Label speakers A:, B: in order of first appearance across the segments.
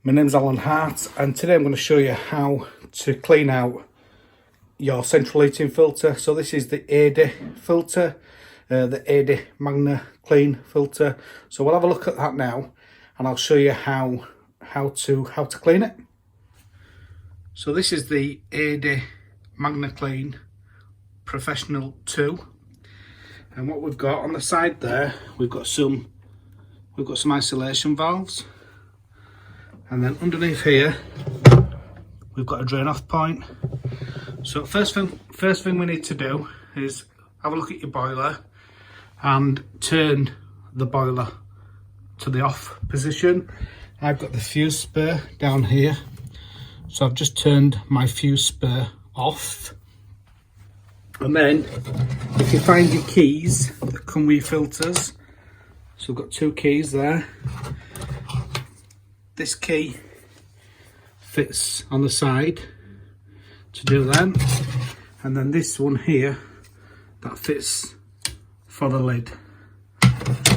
A: My name's Alan Hart, and today I'm going to show you how to clean out your central heating filter. So this is the AD filter, the AD Magnaclean filter. So we'll have a look at that now, and I'll show you how to clean it. So this is the AD Magnaclean Professional 2, and what we've got on the side there, we've got some isolation valves. And then underneath here, we've got a drain off point. So first thing we need to do is have a look at your boiler and turn the boiler to the off position. I've got the fuse spur down here. So I've just turned my fuse spur off. And then if you find your keys that come with your filters, so we've got two keys there. This key fits on the side to do them, and then this one here that fits for the lid.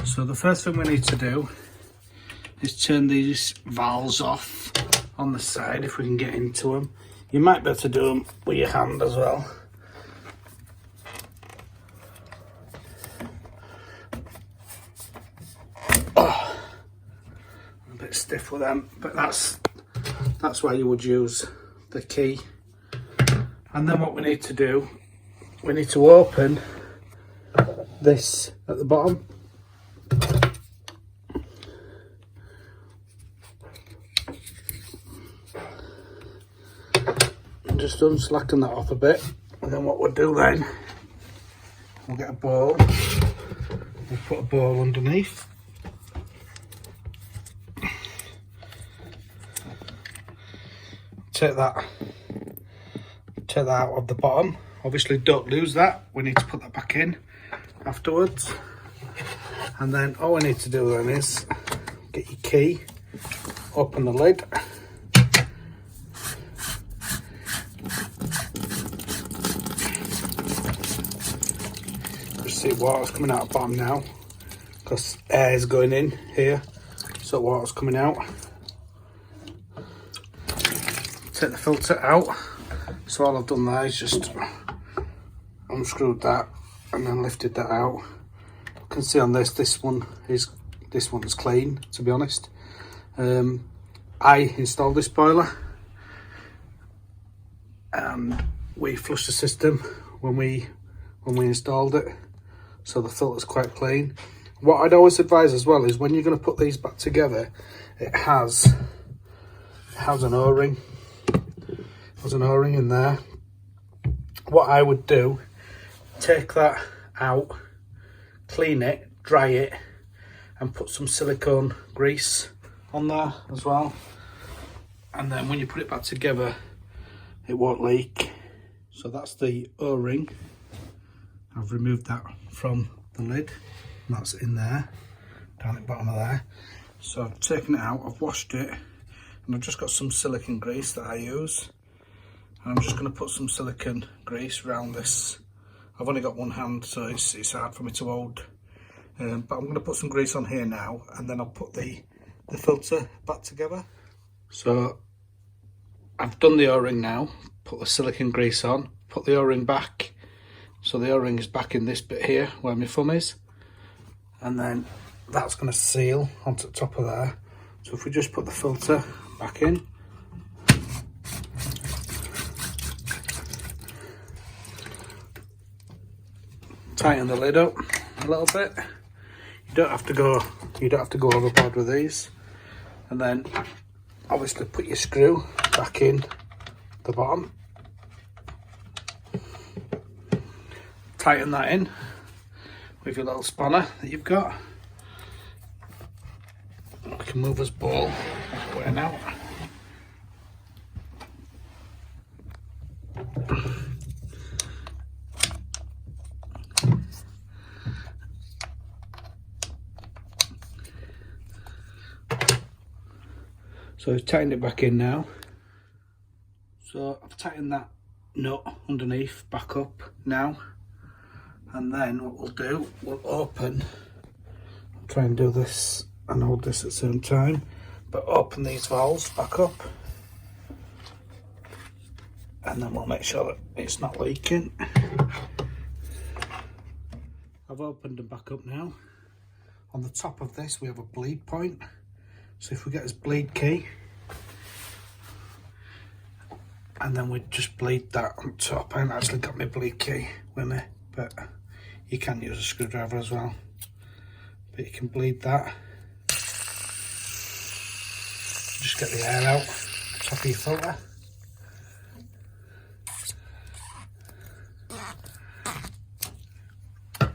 A: So the first thing we need to do is turn these valves off on the side if we can get into them. You might be able to do them with your hand as well. Bit stiff with them, but that's why you would use the key. And then what we need to do, we need to open this at the bottom. And just unslacken that off a bit, and then what we'll do then, we'll get a bowl, we'll put a bowl underneath. Take that out of the bottom. Obviously don't lose that, we need to put that back in afterwards. And then all we need to do then is get your key, open the lid, just see water's coming out of the bottom now because air is going in here, so water's coming out. Take the filter out. So all I've done there is just unscrewed that and then lifted that out. You can see on this one is clean, to be honest. I installed this boiler and we flushed the system when we installed it, so the filter's quite clean. What I'd always advise as well is when you're going to put these back together, it has an O-ring. There's an O-ring in there. What I would do, take that out, clean it, dry it, and put some silicone grease on there as well. And then when you put it back together, it won't leak. So that's the O-ring. I've removed that from the lid, and that's in there, down at the bottom of there. So I've taken it out, I've washed it, and I've just got some silicone grease that I use. I'm just going to put some silicone grease around this. I've only got one hand, so it's hard for me to hold. But I'm going to put some grease on here now, and then I'll put the filter back together. So I've done the O-ring now, put the silicone grease on, put the O-ring back. So the O-ring is back in this bit here, where my thumb is. And then that's going to seal onto the top of there. So if we just put the filter back in. Tighten the lid up a little bit. You don't have to go overboard with these. And then obviously put your screw back in the bottom. Tighten that in with your little spanner that you've got. We can move this ball way out. So I've tightened it back in now. So I've tightened that nut underneath back up now. And then what we'll do, we'll open, try and do this and hold this at the same time. But open these valves back up, and then we'll make sure that it's not leaking. I've opened them back up now. On the top of this we have a bleed point, so if we get this bleed key, and then we just bleed that on top. I haven't actually got my bleed key with me, but you can use a screwdriver as well. But you can bleed that. Just get the air out, top of your filter.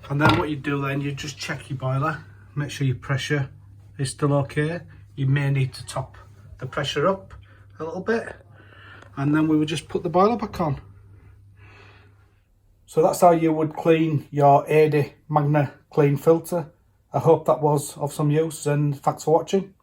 A: And then what you do then, you just check your boiler, make sure your pressure is still okay. You may need to top the pressure up a little bit, and then we would just put the boiler back on. So that's how you would clean your 80 Magnaclean filter. I hope that was of some use, and thanks for watching.